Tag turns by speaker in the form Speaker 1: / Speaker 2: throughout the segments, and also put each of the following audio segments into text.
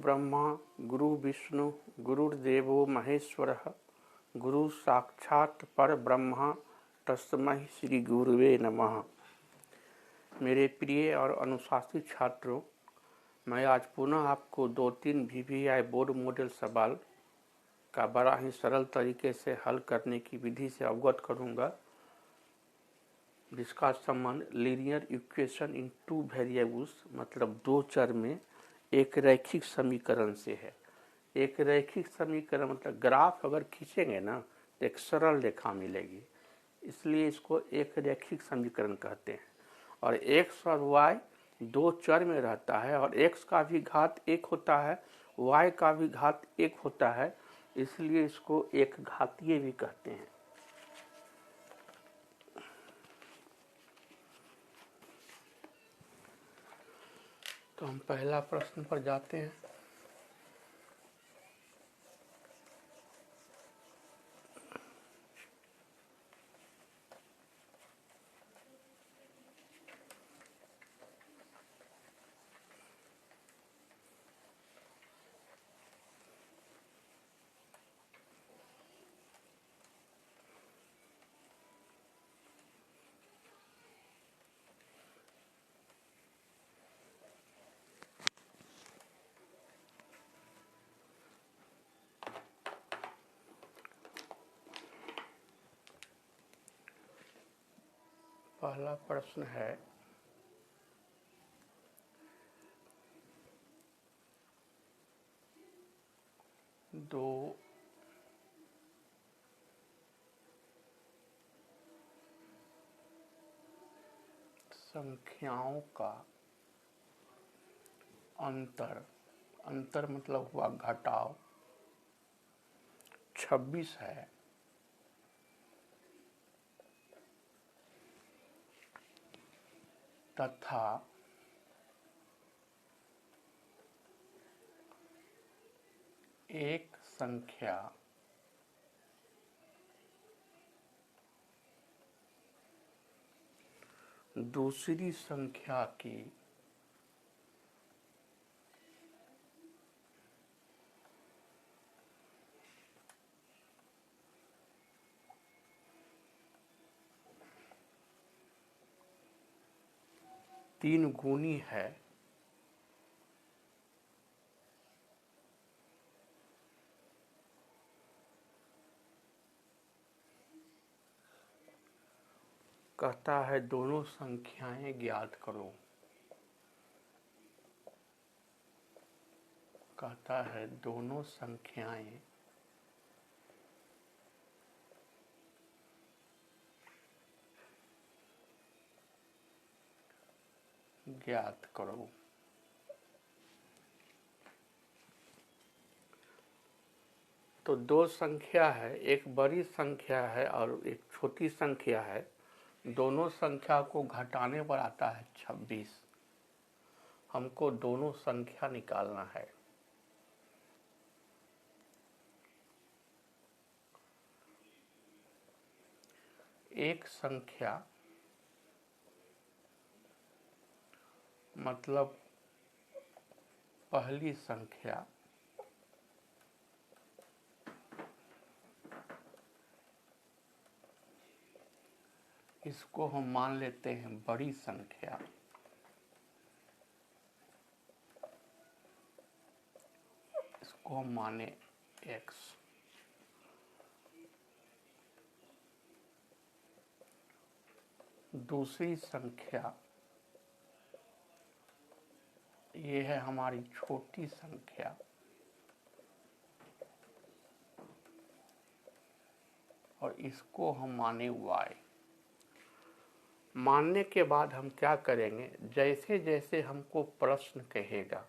Speaker 1: ब्रह्मा गुरु विष्णु गुरुर्देवो महेश्वरः गुरु साक्षात पर ब्रह्मा तस्मै श्री गुरुवे नमः। मेरे प्रिय और अनुशासित छात्रों, मैं आज पुनः आपको 2-3 VVI बोर्ड मॉडल सवाल का बड़ा ही सरल तरीके से हल करने की विधि से अवगत करूंगा, जिसका संबंध लीनियर इक्वेशन इन 2 वेरिएबल्स मतलब 2 चर में एक रैखिक समीकरण से है। एक रैखिक समीकरण मतलब ग्राफ अगर खींचेंगे ना तो एक सरल रेखा मिलेगी, इसलिए इसको एक रैखिक समीकरण कहते हैं। और x और y 2 चर में रहता है और x का भी घात 1 होता है, y का भी घात 1 होता है, इसलिए इसको एक घातीय भी कहते हैं। तो हम पहला प्रश्न पर जाते हैं। पहला प्रश्न है, दो संख्याओं का अंतर मतलब हुआ घटाव 26 है तथा एक संख्या दूसरी संख्या की तीन गुनी है कहता है दोनों संख्याएं ज्ञात करो। कहता है दोनों संख्याएं ज्ञात करो। तो दो संख्या है, एक बड़ी संख्या है और एक छोटी संख्या है। दोनों संख्या को घटाने पर आता है 26। हमको दोनों संख्या निकालना है। एक संख्या मतलब पहली संख्या इसको हम मान लेते हैं बड़ी संख्या। इसको हम माने x। दूसरी संख्या ये है हमारी छोटी संख्या, और इसको हम माने y। मानने के बाद हम क्या करेंगे, जैसे जैसे हमको प्रश्न कहेगा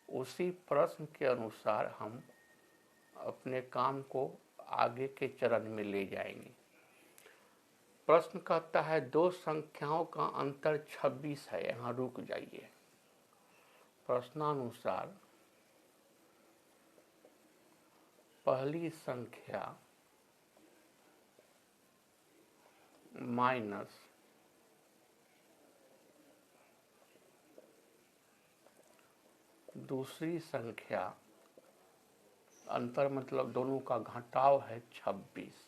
Speaker 1: उसी प्रश्न के अनुसार हम अपने काम को आगे के चरण में ले जाएंगे। प्रश्न कहता है दो संख्याओं का अंतर 26 है। यहाँ रुक जाइए। प्रश्नानुसार पहली संख्या माइनस दूसरी संख्या, अंतर मतलब दोनों का घटाव है 26,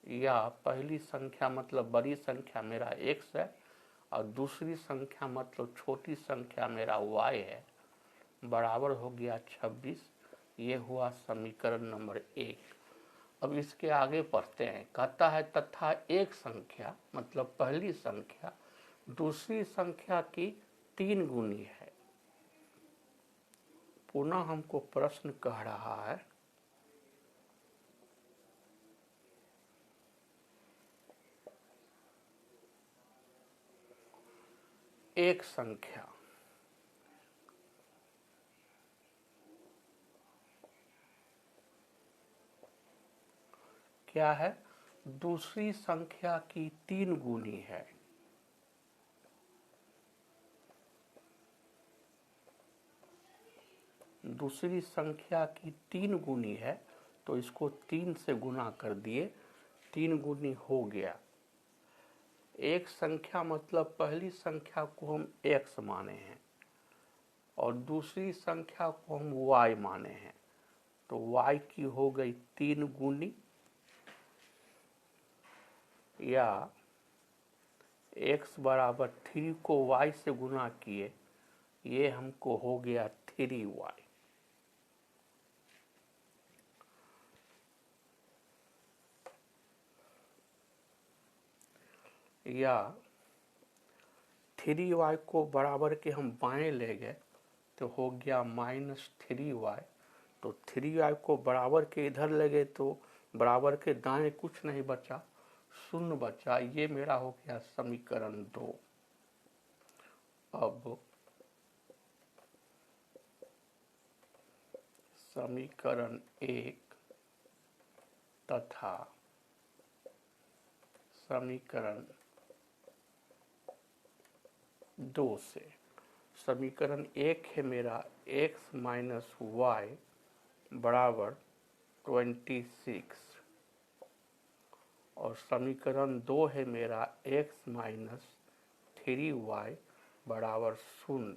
Speaker 1: या पहली संख्या मतलब बड़ी संख्या मेरा x है और दूसरी संख्या मतलब छोटी संख्या मेरा y है, बराबर हो गया 26। ये हुआ समीकरण नंबर 1। अब इसके आगे पढ़ते हैं। कहता है तथा एक संख्या मतलब पहली संख्या दूसरी संख्या की 3 गुनी है। पुनः हमको प्रश्न कह रहा है एक संख्या क्या है, दूसरी संख्या की 3 गुनी है। दूसरी संख्या की 3 गुनी है तो इसको 3 से गुना कर दिए, 3 गुनी हो गया। एक संख्या मतलब पहली संख्या को हम x माने हैं और दूसरी संख्या को हम y माने हैं, तो y की हो गई 3 गुनी, या x बराबर 3 को y से गुना किए, ये हमको हो गया 3y। या 3y को बराबर के हम बाएं ले गए तो हो गया -3y। तो 3y को बराबर के इधर ले गए तो बराबर के दाएं कुछ नहीं बचा, 0 बचा। ये मेरा हो गया समीकरण 2। अब समीकरण 1 तथा समीकरण 2 से, समीकरण 1 है मेरा x माइनस वाई बराबर 26 और समीकरण 2 है मेरा x माइनस 3y बराबर 0।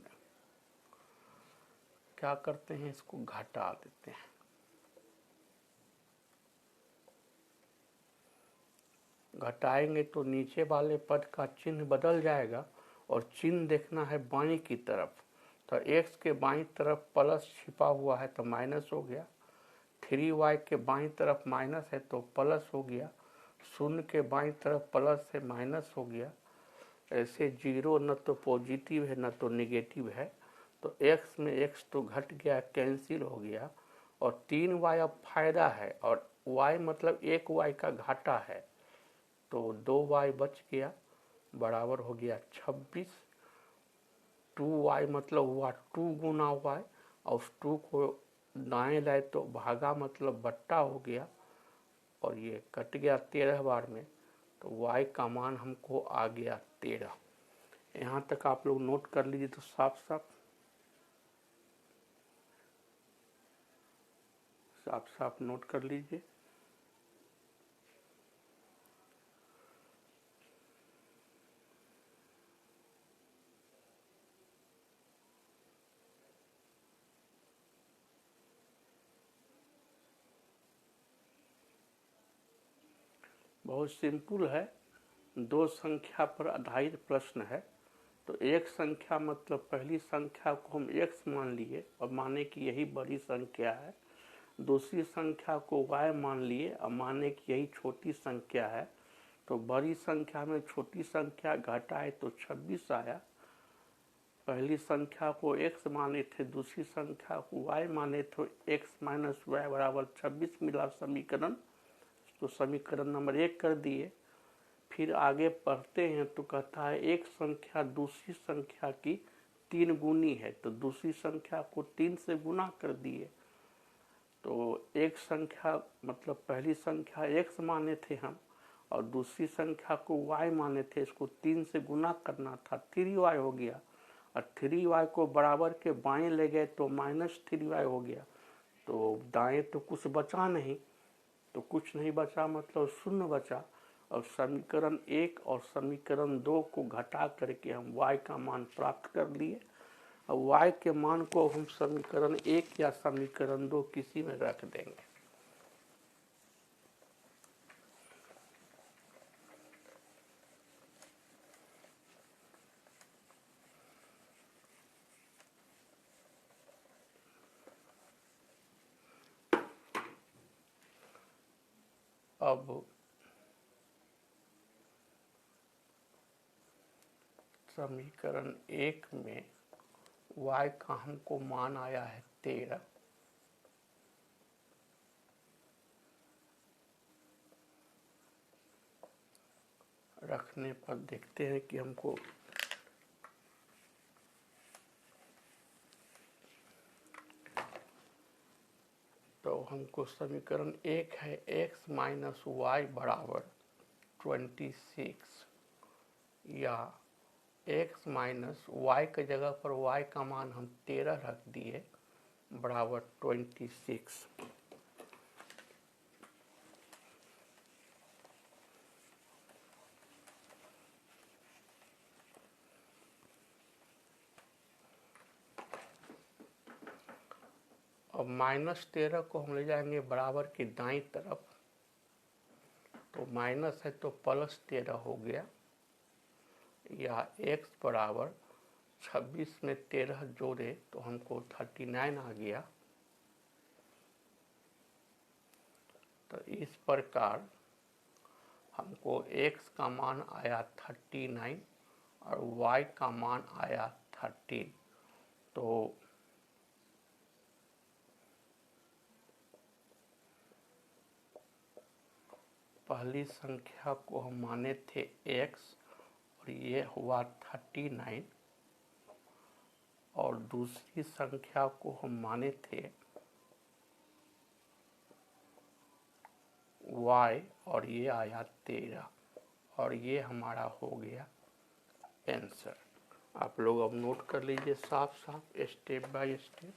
Speaker 1: क्या करते हैं, इसको घटा देते हैं। घटाएंगे तो नीचे वाले पद का चिन्ह बदल जाएगा और चिन्ह देखना है बाईं की तरफ, तो x के बाईं तरफ प्लस छिपा हुआ है तो माइनस हो गया, 3y के बाईं तरफ माइनस है तो प्लस हो गया, 0 के बाईं तरफ प्लस है माइनस हो गया। ऐसे 0 न तो पॉजिटिव है न तो निगेटिव है, तो x में x तो घट गया, कैंसिल हो गया, और 3y अब फायदा है और y मतलब 1y का घाटा है, तो 2y बच गया, बराबर हो गया 26। 2y मतलब हुआ 2 गुना y, और उस 2 को दाएं लाए तो भागा मतलब बट्टा हो गया और ये कट गया 13 बार में, तो y का मान हमको आ गया 13। यहाँ तक आप लोग नोट कर लीजिए तो साफ साफ नोट कर लीजिए। बहुत सिंपल है, 2 संख्या पर आधारित प्रश्न है। तो एक संख्या मतलब पहली संख्या को हम x मान लिए और माने कि यही बड़ी संख्या है, दूसरी संख्या को y मान लिए और माने कि यही छोटी संख्या है। तो बड़ी संख्या में छोटी संख्या घटाए तो 26 आया। पहली संख्या को x माने थे, दूसरी संख्या को y माने तो x माइनस वाई बराबर 26 मिला समीकरण, तो समीकरण नंबर 1 कर दिए। फिर आगे पढ़ते हैं तो कहता है एक संख्या दूसरी संख्या की 3 गुनी है, तो दूसरी संख्या को 3 से गुना कर दिए। तो एक संख्या मतलब पहली संख्या x माने थे हम और दूसरी संख्या को y माने थे, इसको 3 से गुना करना था, 3y हो गया, और 3y को बराबर के बाएं ले गए तो -3y हो गया। तो दाएं तो कुछ बचा नहीं, तो कुछ नहीं बचा मतलब 0 बचा, और समीकरण 1 और समीकरण 2 को घटा करके हम y का मान प्राप्त कर लिए। अब y के मान को हम समीकरण 1 या समीकरण 2 किसी में रख देंगे। अब समीकरण 1 में y का हमको मान आया है 13, रखने पर देखते हैं कि हमको तो हमको समीकरण 1 है x माइनस वाई बराबर 26 या x माइनस वाई के जगह पर y का मान हम 13 रख दिए बराबर 26। अब -13 को हम ले जाएंगे बराबर की दाईं तरफ, तो माइनस है तो +13 हो गया, या x बराबर 26 में 13 जोड़े तो हमको 39 आ गया। तो इस प्रकार हमको x का मान आया 39 और y का मान आया 13। तो पहली संख्या को हम माने थे x और ये हुआ 39, और दूसरी संख्या को हम माने थे y और ये आया 13, और ये हमारा हो गया आंसर। आप लोग अब नोट कर लीजिए साफ साफ स्टेप बाय स्टेप।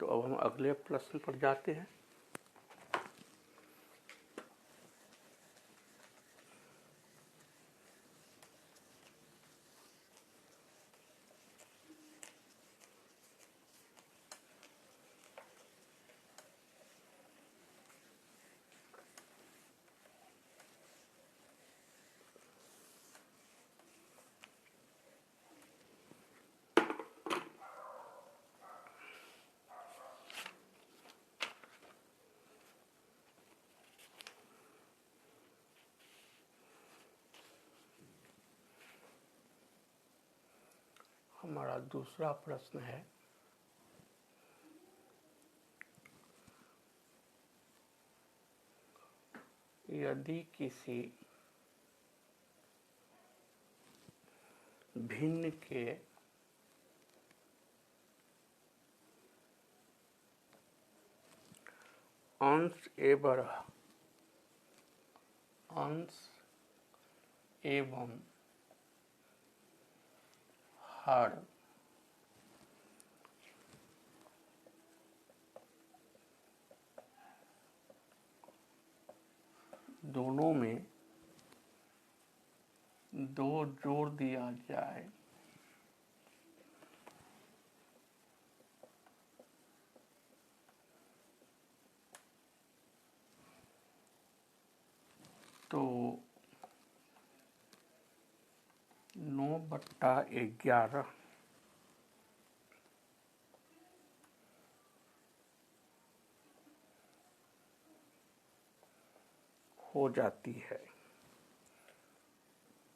Speaker 1: तो अब हम अगले प्रश्न पर जाते हैं। हमारा दूसरा प्रश्न है, यदि किसी भिन्न के अंश एवं हर दोनों में 2 जोड़ दिया जाए तो 9/11 हो जाती है,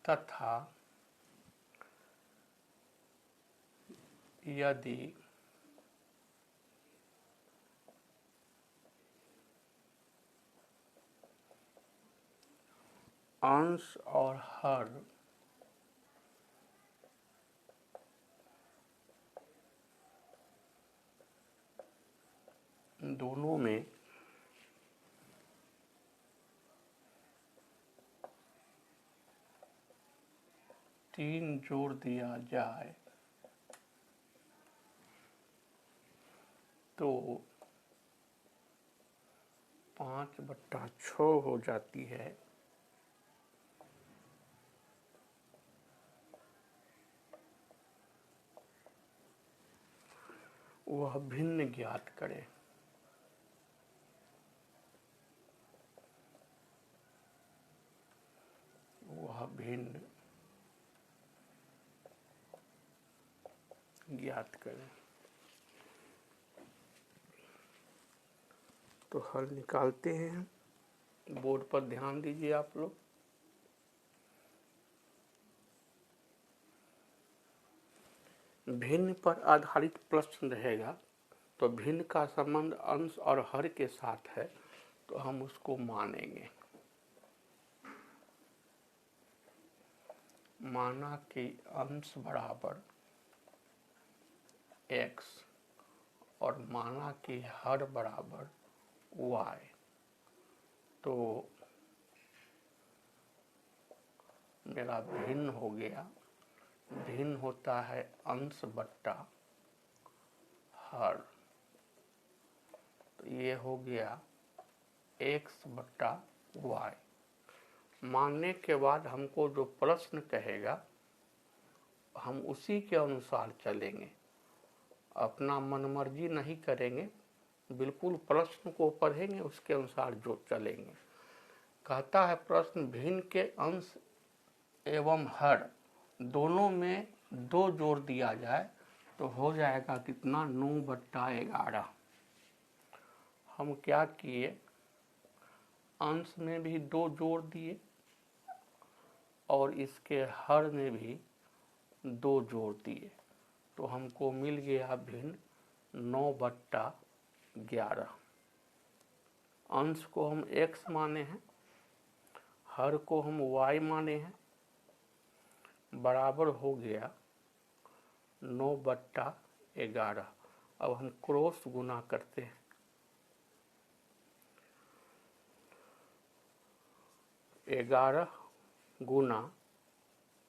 Speaker 1: तथा यदि अंश और हर दोनों में तीन जोड़ दिया जाए तो 5/6 हो जाती है। वह भिन्न ज्ञात करें। वह भिन्न ज्ञात करें। तो हल निकालते हैं। बोर्ड पर ध्यान दीजिए आप लोग। भिन्न पर आधारित प्रश्न रहेगा तो भिन्न का संबंध अंश और हर के साथ है तो हम उसको मानेंगे। माना कि अंश बराबर x और माना कि हर बराबर y, तो मेरा भिन्न हो गया। भिन्न होता है अंश बट्टा हर, तो ये हो गया x/y। मानने के बाद हमको जो प्रश्न कहेगा हम उसी के अनुसार चलेंगे, अपना मनमर्जी नहीं करेंगे, बिल्कुल प्रश्न को पढ़ेंगे उसके अनुसार जो चलेंगे। कहता है प्रश्न भिन्न के अंश एवं हर दोनों में 2 जोड़ दिया जाए तो हो जाएगा कितना, 9/11। हम क्या किए, अंश में भी 2 जोड़ दिए और इसके हर में भी 2 जोड़ दिए तो हमको मिल गया भिन्न 9/11। अंश को हम x माने हैं, हर को हम y माने हैं, बराबर हो गया 9/11। अब हम क्रॉस गुना करते हैं। 11 गुना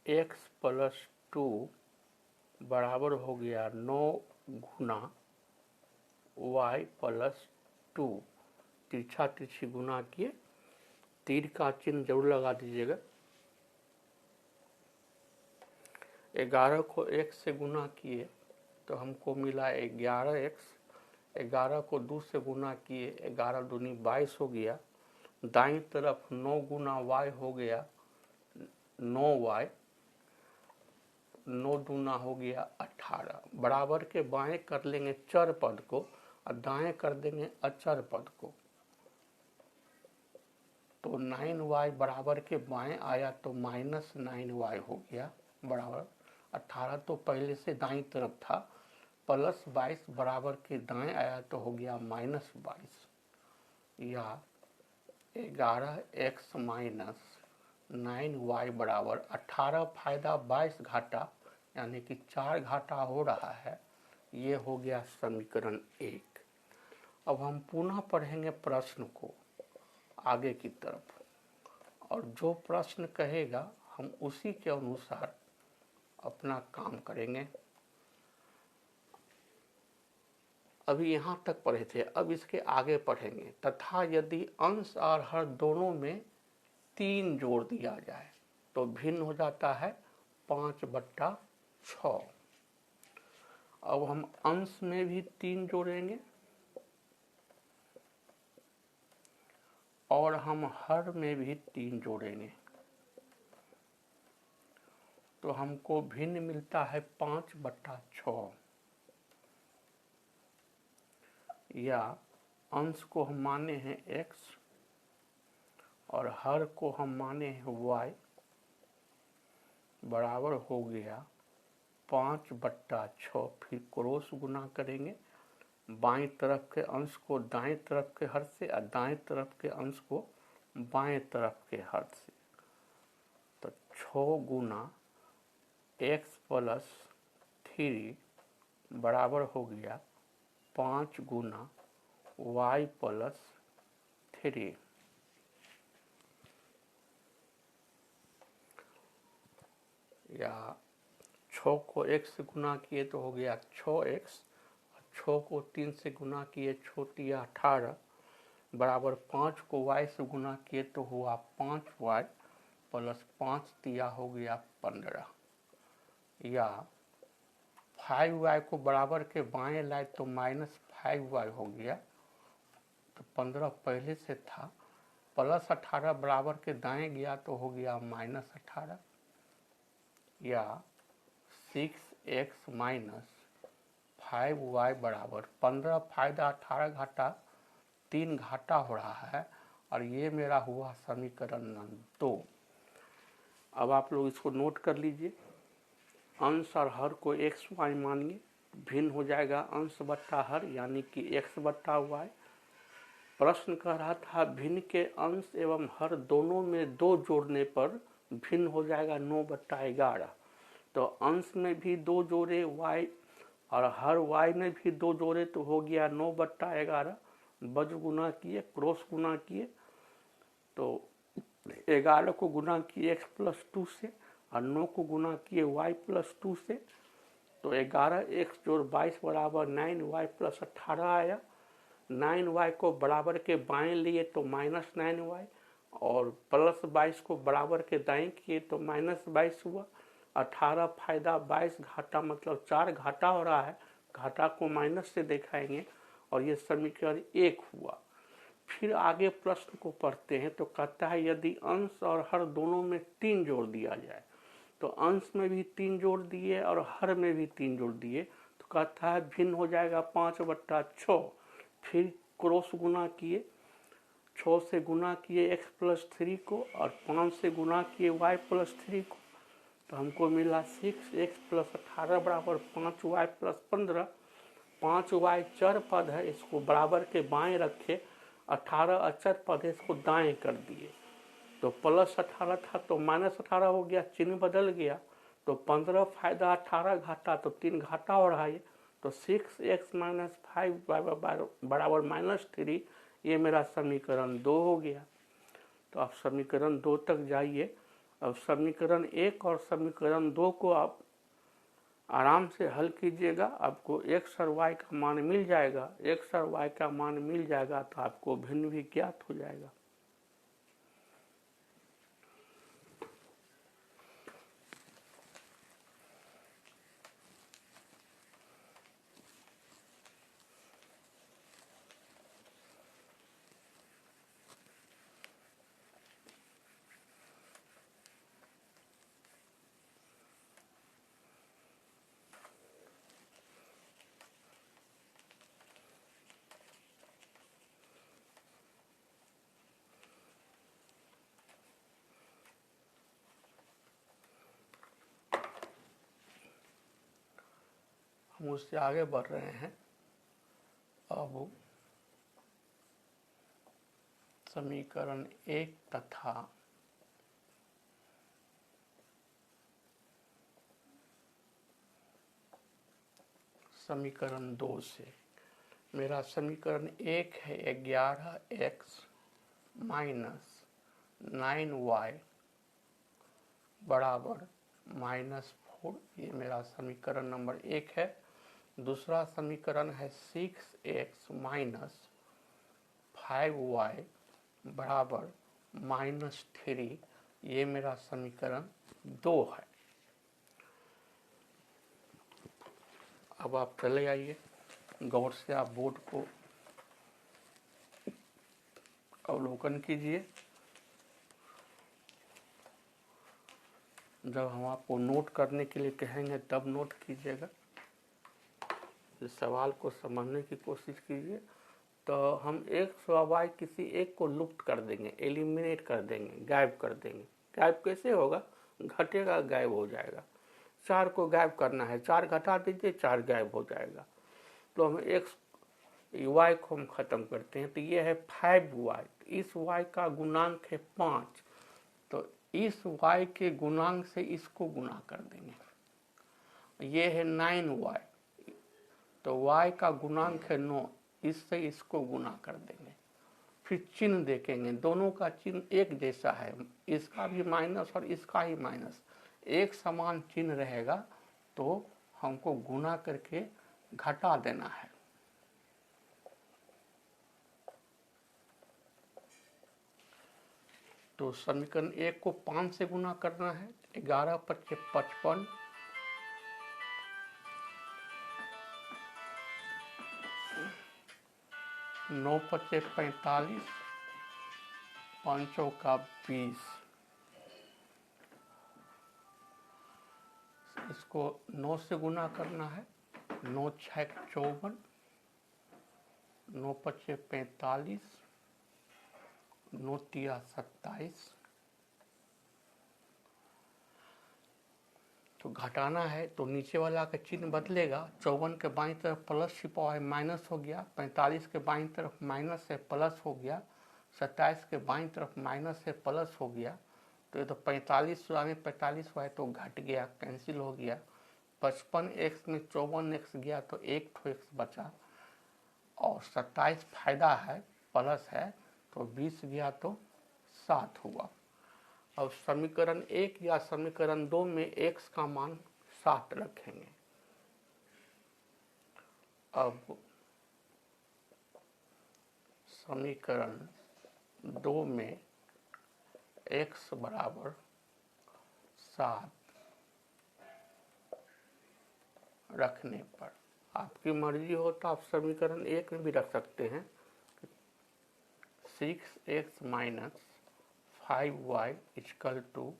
Speaker 1: x+2 बराबर हो गया 9 गुना y+2। तिरछा तिरछी गुना किए, तीर का चिन्ह जरूर लगा दीजिएगा। 11 को x से गुना किए तो हमको मिला 11x। 11 को 2 से गुना किए, 11 दूनी 22 हो गया। दाईं तरफ 9 गुना y हो गया 9y, 9 दूना हो गया 18। बराबर के बाएं कर लेंगे चर पद को और दाएं कर देंगे अचर पद को, तो 9y बराबर के बाएं आया तो -9y हो गया बराबर 18। तो पहले से दाईं तरफ था, +22 बराबर के दाएं आया तो हो गया -22, या 11x - 9y बराबर 18 फायदा 22 घाटा, यानी कि 4 घाटा हो रहा है। ये हो गया समीकरण 1। अब हम पुनः पढ़ेंगे प्रश्न को आगे की तरफ, और जो प्रश्न कहेगा हम उसी के अनुसार अपना काम करेंगे। अभी यहाँ तक पढ़े थे, अब इसके आगे पढ़ेंगे। तथा यदि अंश और हर दोनों में 3 जोड़ दिया जाए तो भिन्न हो जाता है 5/6। अब हम अंश में भी 3 जोड़ेंगे और हम हर में भी 3 जोड़ेंगे तो हमको भिन्न मिलता है 5/6। या अंश को हम माने हैं x और हर को हम माने हैं y, बराबर हो गया 5/6। फिर क्रॉस गुना करेंगे, बाएं तरफ के अंश को दाएं तरफ के हर से और दाएं तरफ के अंश को बाएं तरफ के हर से, तो 6 गुना x+3 बराबर हो गया 5 गुना y प्लस 3 या 6 को 1 से गुना किए तो हो गया 6x, 6 को 3 से गुना किए 6 तिया 18 बराबर 5 को y से गुना किए तो हुआ 5y प्लस 5 तिया हो गया 15 या 5y को बराबर के बाएं लाए तो -5y हो गया, तो 15 पहले से था, प्लस 18 बराबर के दाएं गया तो हो गया -18 या 6x माइनस 5y बराबर 15 फायदा 18 घाटा 3 घाटा हो रहा है और ये मेरा हुआ समीकरण नंबर 2। अब आप लोग इसको नोट कर लीजिए। अंश और हर को x y मानिए, भिन्न हो जाएगा अंश बट्टा हर यानी कि x बट्टा y। प्रश्न कह रहा था भिन्न के अंश एवं हर दोनों में 2 जोड़ने पर भिन्न हो जाएगा 9 बट्टा 11। तो अंश में भी 2 जोड़े y और हर y में भी 2 जोड़े तो हो गया 9 बट्टा 11। वज्र गुना किए, क्रॉस गुना किए तो 11 को गुना किए x प्लस 2 से और 9 को गुना किए y प्लस 2 से, तो 11x जोड़ 22 बराबर 9y प्लस 18 आया। 9y को बराबर के बाएं लिए तो -9y और प्लस 22 को बराबर के दाएं किए तो -22 हुआ। 18 फायदा 22 घाटा मतलब 4 घाटा हो रहा है, घाटा को माइनस से दिखाएंगे और ये समीकरण 1 हुआ। फिर आगे प्रश्न को पढ़ते हैं तो कहता है यदि अंश और हर दोनों में 3 जोड़ दिया जाए, तो अंश में भी 3 जोड़ दिए और हर में भी 3 जोड़ दिए तो कहता है भिन्न हो जाएगा 5 बट्टा 6। फिर क्रॉस गुना किए, 6 से गुना किए x प्लस 3 को और 5 से गुना किए y प्लस 3 को, तो हमको मिला 6x प्लस 18 बराबर 5y प्लस 15। 5y चर पद है, इसको बराबर के बाएं रखे, 18 अचर पद है, इसको दाएं कर दिए तो प्लस 18 था तो -18 हो गया, चिन्ह बदल गया तो 15 फायदा 18 घाटा तो 3 घाटा हो रहा है, तो 6x माइनस 5 बराबर -3, ये मेरा समीकरण 2 हो गया। तो आप समीकरण 2 तक जाइए। अब समीकरण 1 और समीकरण 2 को आप आराम से हल कीजिएगा, आपको x और y का मान मिल जाएगा। x और y का मान मिल जाएगा तो आपको भिन्न भी ज्ञात हो जाएगा। हम उससे आगे बढ़ रहे हैं। अब समीकरण 1 तथा समीकरण 2 से मेरा समीकरण 1 है 11x माइनस 9y बराबर -4, ये मेरा समीकरण नंबर 1 है। दूसरा समीकरण है 6x माइनस 5y बराबर -3, ये मेरा समीकरण 2 है। अब आप चले आइए, गौर से आप बोर्ड को अवलोकन कीजिए। जब हम आपको नोट करने के लिए कहेंगे तब नोट कीजिएगा, इस सवाल को समझने की कोशिश कीजिए। तो हम एक स्वाभाविक किसी एक को लुप्त कर देंगे, एलिमिनेट कर देंगे, गायब कर देंगे। गायब कैसे होगा? घटेगा, गायब हो जाएगा। 4 को गायब करना है, 4 घटा दीजिए, 4 गायब हो जाएगा। तो हम एक y को हम खत्म करते हैं, तो ये है 5y, इस y का गुणांक है 5, तो इस y के गुणांक से इसको गुना कर देंगे। ये है 9y, तो y का गुणांक है 9, इससे इसको गुना कर देंगे, फिर चिन्ह देखेंगे, दोनों का चिन्ह एक जैसा है, इसका भी माइनस और इसका ही माइनस, एक समान चिन्ह रहेगा तो हमको गुना करके घटा देना है। तो समीकरण 1 को 5 से गुना करना है, 11 पच्चे 55, 9 पच्चे 45, 5 का 20, इसको 9 से गुना करना है, 9 6 54, 9 पच्चे 45, 9 तिया 27, तो घटाना है तो नीचे वाला का चिन्ह बदलेगा, 54 के बाईं तरफ प्लस छिपा है माइनस हो गया, 45 के बाईं तरफ माइनस है प्लस हो गया, 27 के बाईं तरफ माइनस है प्लस हो गया, तो ये तो 45 में 45 हुआ है तो घट गया, कैंसिल हो गया। 55x में 54x गया तो एक ठो x बचा, और 27 फायदा है प्लस है तो 20 गया तो 7 हुआ। अब समीकरण 1 या समीकरण 2 में x का मान 7 रखेंगे। अब समीकरण 2 में x बराबर 7 रखने पर, आपकी मर्जी हो तो आप समीकरण 1 में भी रख सकते हैं, 6x minus 5y equal to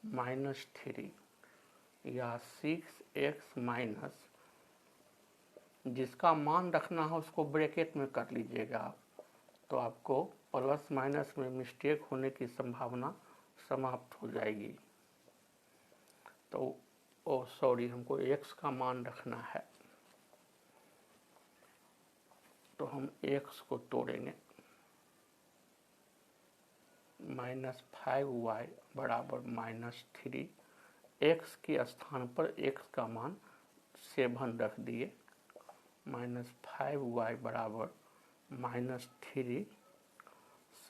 Speaker 1: -3, या 6x माइनस, जिसका मान रखना है उसको ब्रैकेट में कर लीजिएगा आप, तो आपको प्लस माइनस में मिस्टेक होने की संभावना समाप्त हो जाएगी। तो सॉरी, हमको x का मान रखना है, तो हम x को तोड़ेंगे, -5y बराबर -3, x के स्थान पर x का मान 7 रख दिए, -5y बराबर -3,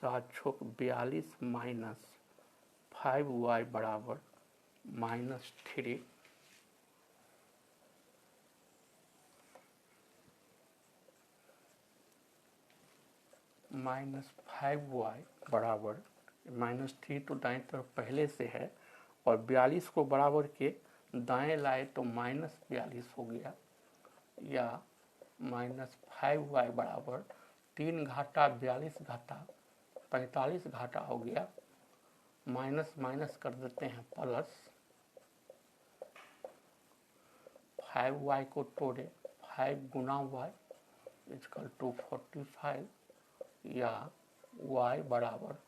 Speaker 1: 7 छोक 42 माइनस 5y बराबर -3, -5y बराबर -3 तो दाएं तरफ पहले से है, और 42 को बराबर के दाएं लाए तो -42 हो गया, या -5y बराबर 3 घाटा 42 घाटा 45 घाटा हो गया, माइनस माइनस कर देते हैं प्लस, 5y को तोड़े, 5 गुना y इक्वल टू 45, या y बराबर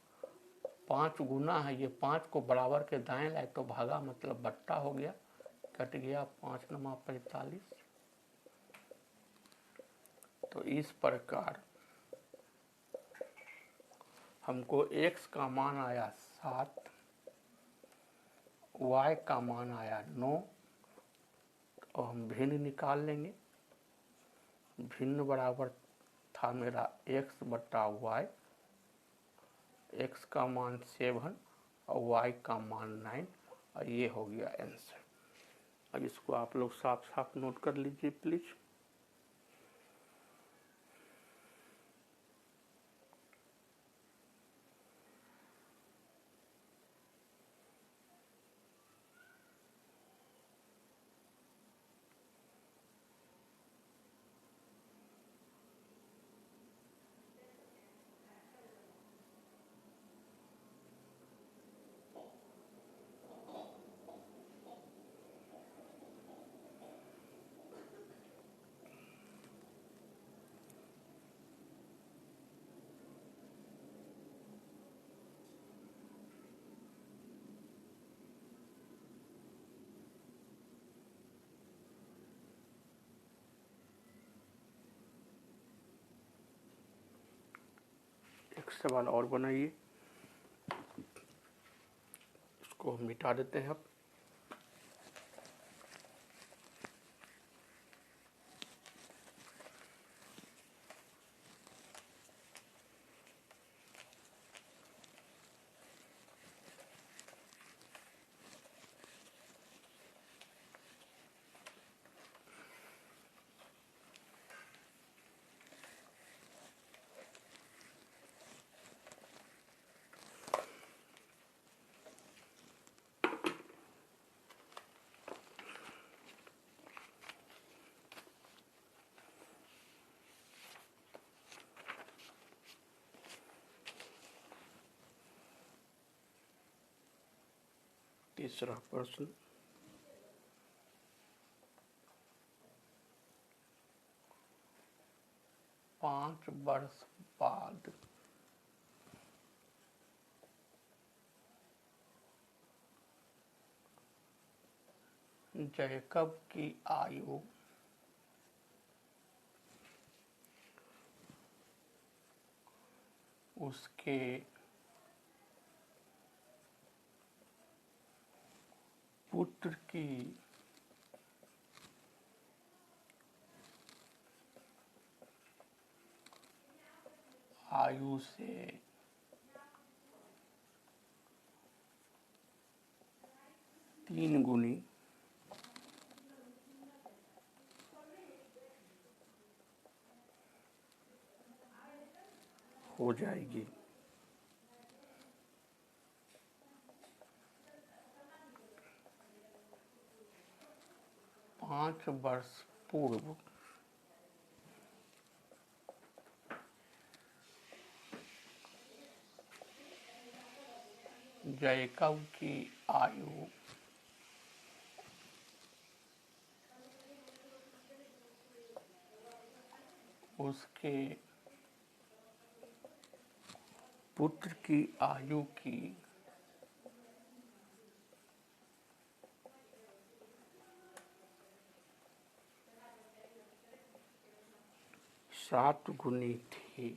Speaker 1: 5 गुना है, ये 5 को बराबर के दाएं लाए तो भागा मतलब बट्टा हो गया, कट गया 5 × 45। तो इस प्रकार हमको x का मान आया 7, y का मान आया 9, और हम भिन्न निकाल लेंगे, भिन्न बराबर था मेरा x बटा y, x का मान 7 और y का मान 9, और ये हो गया आंसर। अब इसको आप लोग साफ साफ नोट कर लीजिए प्लीज। एक सवाल और बनाइए, इसको हम मिटा देते हैं। अब तीसरा प्रश्न, 5 वर्ष बाद जैकब की आयु उसके पुत्र की आयु से 3 गुनी हो जाएगी। 5 वर्ष पूर्व जैकब की आयु उसके पुत्र की आयु की 7 गुनी थी।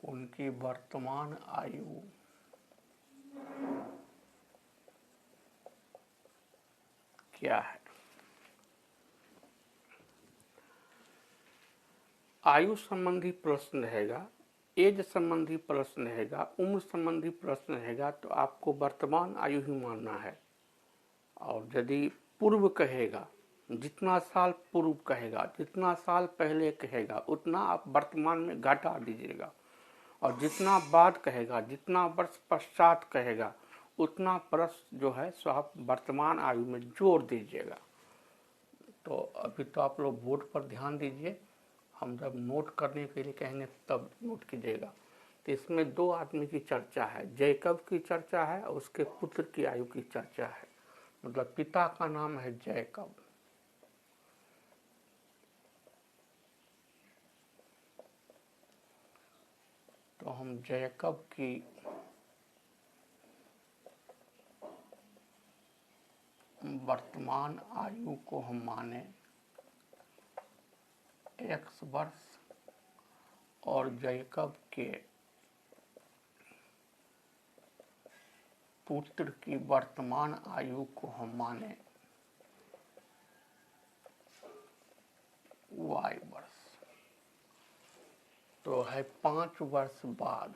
Speaker 1: उनकी वर्तमान आयु क्या है? आयु संबंधी प्रश्न रहेगा, एज संबंधी प्रश्न रहेगा, उम्र संबंधी प्रश्न रहेगा तो आपको वर्तमान आयु ही मानना है। और यदि पूर्व कहेगा, जितना साल पूर्व कहेगा, जितना साल पहले कहेगा, उतना आप वर्तमान में घटा दीजिएगा। और जितना बाद कहेगा, जितना वर्ष पश्चात कहेगा, उतना वर्ष जो है सो आप वर्तमान आयु में जोड़ दीजिएगा। तो अभी तो आप लोग बोर्ड पर ध्यान दीजिए, हम जब नोट करने के लिए कहेंगे तब नोट कीजिएगा। तो इसमें 2 आदमी की चर्चा है, जैकब की चर्चा है और उसके पुत्र की आयु की चर्चा है। मतलब पिता का नाम है जैकब। तो हम जैकब की वर्तमान आयु को हम माने x वर्ष और जैकब के पुत्र की वर्तमान आयु को हम माने y वर्ष। तो है 5 वर्ष बाद,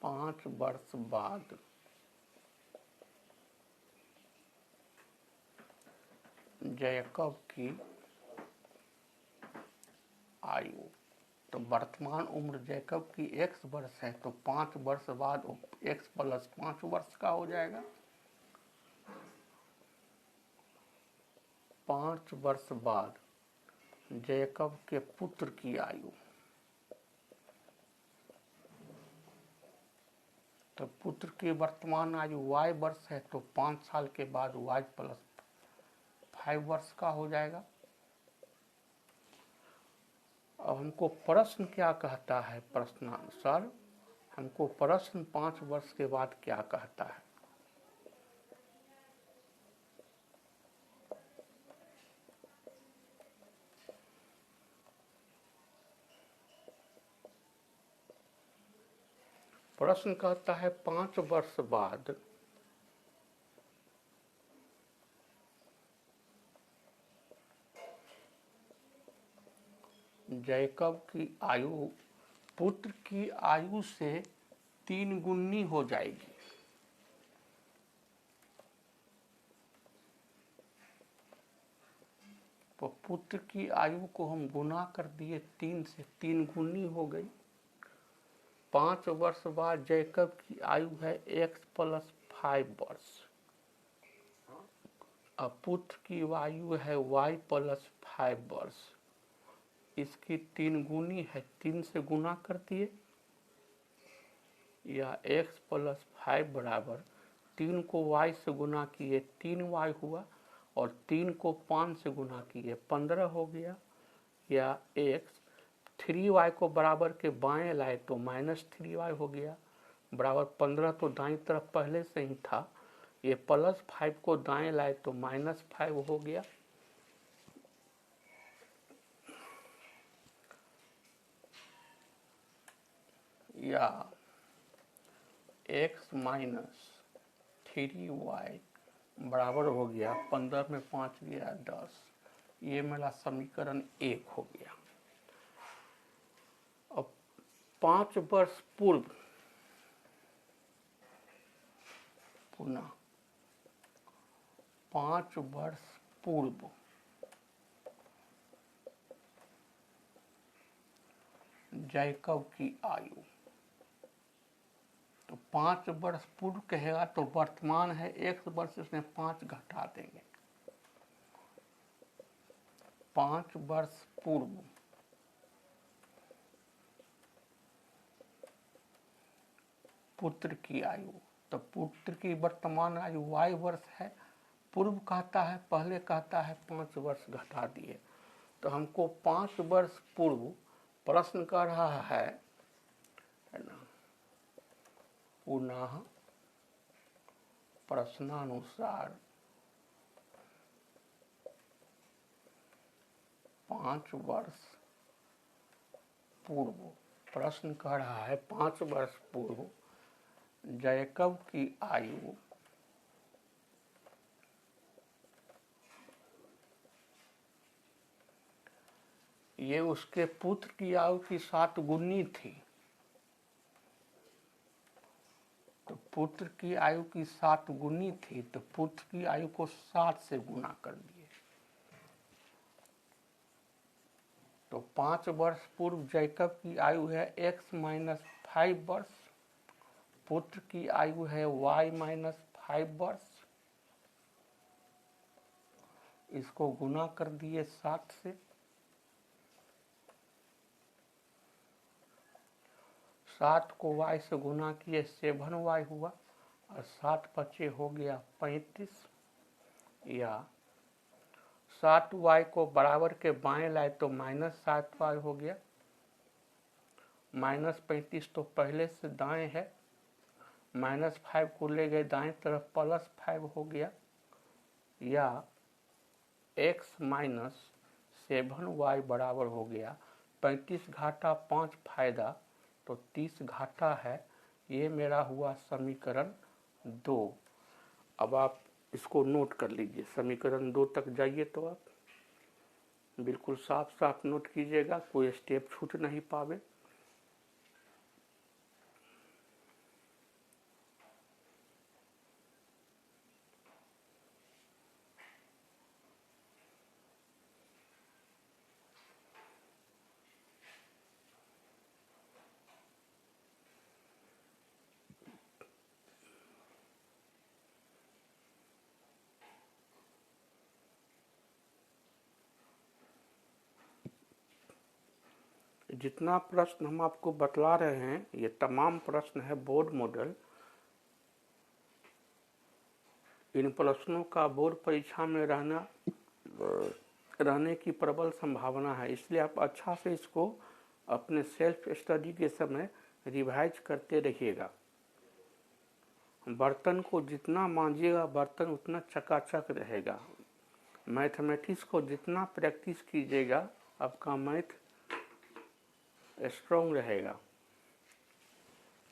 Speaker 1: 5 वर्ष बाद जैकब की आयु। तो वर्तमान उम्र जैकब की x वर्ष है, तो 5 वर्ष बाद x प्लस 5 वर्ष का हो जाएगा। 5 वर्ष बाद जैकब के पुत्र की आयु, तो पुत्र की वर्तमान आयु y वर्ष है, तो 5 साल के बाद y प्लस 5 वर्ष का हो जाएगा। अब हमको प्रश्न क्या कहता है? प्रश्न सर हमको प्रश्न 5 वर्ष के बाद क्या कहता है? प्रश्न कहता है 5 वर्ष बाद जैकब की आयु पुत्र की आयु से 3 गुनी हो जाएगी। तो पुत्र की आयु को हम गुना कर दिए 3 से, 3 गुनी हो गई। 5 वर्ष बाद जैकब की आयु है x प्लस 5 वर्ष। अब पुत्र की आयु है y + 5 वर्ष, इसकी 3 गुनी है, 3 से गुना कर दिए, या x + 5 बराबर 3 को y से गुना किए 3y हुआ, और 3 को 5 से गुना किए 15 हो गया, या x 3y को बराबर के बाएं लाए तो -3y हो गया, बराबर 15 तो दाईं तरफ पहले से ही था, ये +5 को दाएं लाए तो -5 हो गया, या x - 3y बराबर हो गया 15 में 5 गया 10। ये मेरा समीकरण 1 हो गया। अब 5 वर्ष पूर्व पुनः 5 वर्ष पूर्व जैकब की आयु, तो 5 वर्ष पूर्व कहेगा तो वर्तमान है x वर्ष, इसमें 5 घटा देंगे। 5 वर्ष पूर्व पुत्र की आयु, तो पुत्र की वर्तमान आयु y वर्ष है, पूर्व कहता है, पहले कहता है 5 वर्ष घटा दिए, तो हमको 5 वर्ष पूर्व प्रश्न कर रहा है ना, पुनः प्रश्नानुसार 5 वर्ष पूर्व, प्रश्न कह रहा है 5 वर्ष पूर्व जैकब की आयु ये उसके पुत्र की आयु की 7 गुनी थी, तो पुत्र की आयु की 7 गुनी थी, तो पुत्र की आयु को 7 से गुना कर दिए, तो 5 वर्ष पूर्व जैकब की आयु है x - 5 वर्ष, पुत्र की आयु है y - 5 वर्ष, इसको गुना कर दिए 7 से, 7 को y से गुना किए 7y हुआ, और 7 बचे हो गया 35, या 7y को बराबर के बाएं लाए तो -7y हो गया, -35 तो पहले से दाएं है, -5 को ले गए दाएं तरफ +5 हो गया, या x - 7y बराबर हो गया 35 घाटा 5 फायदा, तो 30 घाटा है। ये मेरा हुआ समीकरण 2। अब आप इसको नोट कर लीजिए, समीकरण 2 तक जाइए तो आप बिल्कुल साफ साफ नोट कीजिएगा, कोई स्टेप छूट नहीं पावे। जितना प्रश्न हम आपको बतला रहे हैं ये तमाम प्रश्न है बोर्ड मॉडल। इन प्रश्नों का बोर्ड परीक्षा में रहने की प्रबल संभावना है, इसलिए आप अच्छा से इसको अपने सेल्फ स्टडी के समय रिवाइज करते रहिएगा। बर्तन को जितना मांजिएगा बर्तन उतना चकाचक रहेगा। मैथमेटिक्स को जितना प्रैक्टिस कीजिएगा आपका मैथ स्ट्रॉन्ग रहेगा।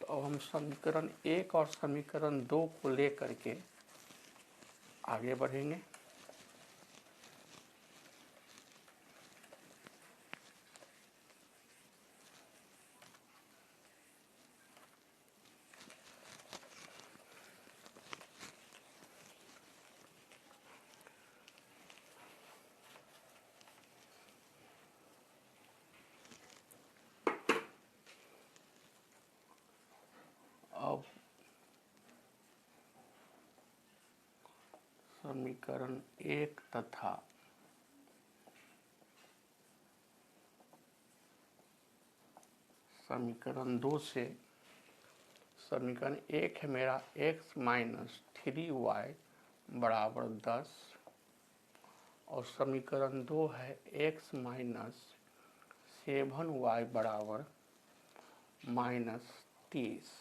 Speaker 1: तो अब हम समीकरण 1 और समीकरण 2 को लेकर के आगे बढ़ेंगे। अब समीकरण 1 तथा समीकरण 2 से समीकरण 1 है मेरा x माइनस 3y बराबर 10 और समीकरण 2 है x माइनस 7y बराबर -30।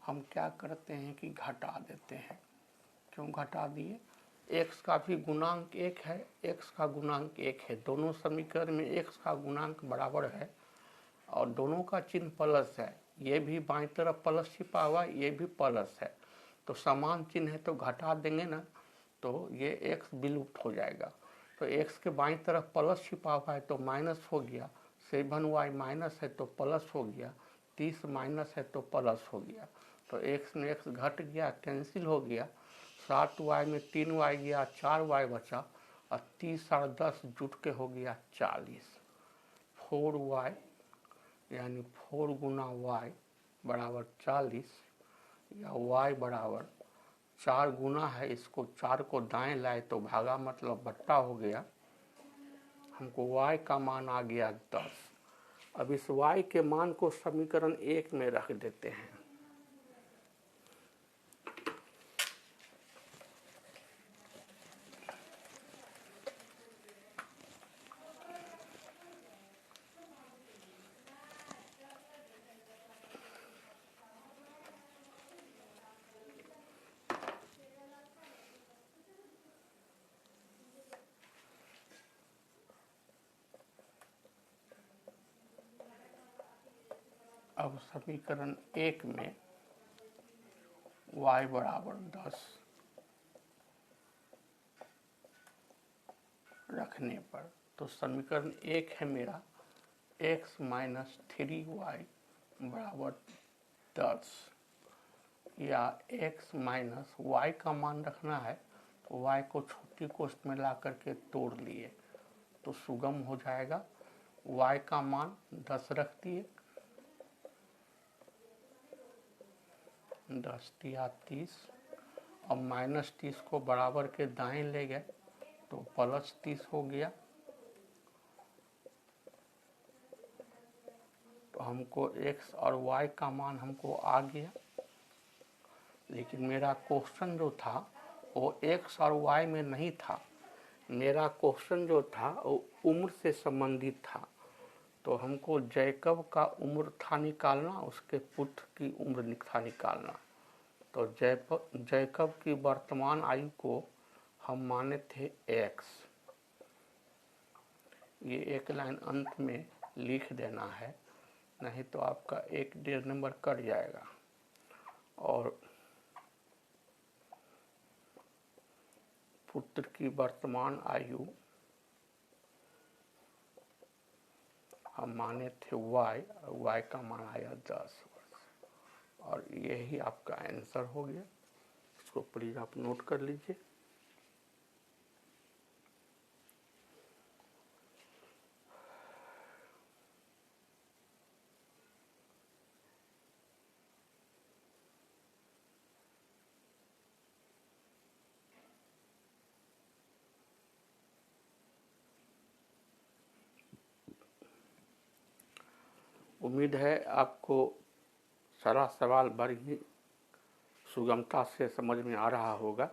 Speaker 1: हम क्या करते हैं कि घटा देते हैं। क्यों घटा दिए? x का भी गुणांक 1 है, x का गुणांक 1 है, दोनों समीकरण में x का गुणांक बराबर है और दोनों का चिन्ह प्लस है। ये भी बाईं तरफ प्लस छिपा हुआ, ये भी प्लस है, तो समान चिन्ह है तो घटा देंगे ना, तो ये x विलुप्त हो जाएगा। तो x के बाईं तरफ प्लस छिपा हुआ है तो माइनस हो गया, 7y माइनस है तो प्लस हो गया, 30 माइनस है तो प्लस हो गया, तो x में x घट गया, कैंसिल हो गया। 7y में 3y गया, 4y बचा और 30 और 10 जुट के हो गया 40। 4y यानी 4 गुना y बराबर 40 या y बराबर 4 गुना है, इसको 4 को दाएं लाए तो भागा मतलब बट्टा हो गया। हमको y का मान आ गया 10। अब इस y के मान को समीकरण 1 में रख देते हैं। अब समीकरण 1 में y बराबर 10 रखने पर तो समीकरण 1 है मेरा x माइनस 3y बराबर 10 या x माइनस y का मान रखना है तो y को छोटी कोष्ठ में ला करके तोड़ लिए तो सुगम हो जाएगा। y का मान 10 रख दिए, 10 या 30 और -30 को बराबर के दाएं ले गए तो +30 हो गया। तो हमको x और y का मान हमको आ गया, लेकिन मेरा क्वेश्चन जो था वो x और y में नहीं था। मेरा क्वेश्चन जो था वो उम्र से संबंधित था, तो हमको जैकब का उम्र था निकालना, उसके पुत्र की उम्र था निकालना। तो जैकब की वर्तमान आयु को हम माने थे x। ये एक लाइन अंत में लिख देना है, नहीं तो आपका 1.5 नंबर कट जाएगा। और पुत्र की वर्तमान आयु हम माने थे y, y का मान आया 10 वर्ष और यही आपका आंसर हो गया। इसको प्लीज आप नोट कर लीजिए। उम्मीद है आपको सारा सवाल बड़ी सुगमता से समझ में आ रहा होगा।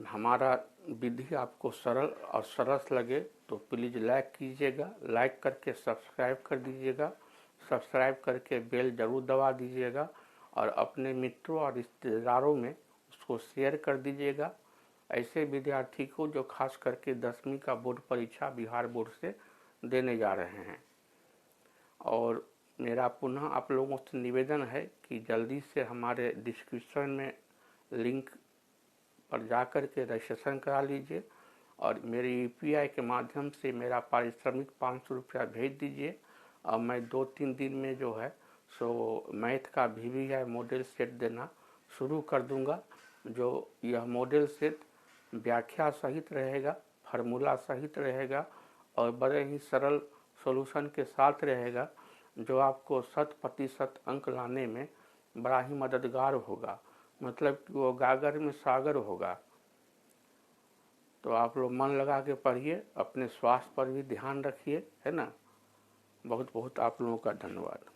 Speaker 1: हमारा विधि आपको सरल और सरस लगे तो प्लीज़ लाइक कीजिएगा, लाइक करके सब्सक्राइब कर दीजिएगा, सब्सक्राइब करके बेल ज़रूर दबा दीजिएगा और अपने मित्रों और रिश्तेदारों में उसको शेयर कर दीजिएगा। ऐसे विद्यार्थी को जो खास करके 10वीं का बोर्ड परीक्षा बिहार बोर्ड से देने जा रहे हैं। और मेरा पुनः आप लोगों से निवेदन है कि जल्दी से हमारे डिस्क्रिप्शन में लिंक पर जाकर के रजिस्ट्रेशन करा लीजिए और मेरे यूपीआई के माध्यम से मेरा पारिश्रमिक 500 रुपया भेज दीजिए और मैं 2-3 दिन में जो है सो मैथ का VVI मॉडल सेट देना शुरू कर दूंगा। जो यह मॉडल सेट व्याख्या सहित रहेगा, फार्मूला सहित रहेगा और बड़े ही सरल सॉल्यूशन के साथ रहेगा, जो आपको 100% अंक लाने में बड़ा ही मददगार होगा। मतलब कि वो गागर में सागर होगा। तो आप लोग मन लगा के पढ़िए, अपने स्वास्थ्य पर भी ध्यान रखिए, है ना। बहुत बहुत आप लोगों का धन्यवाद।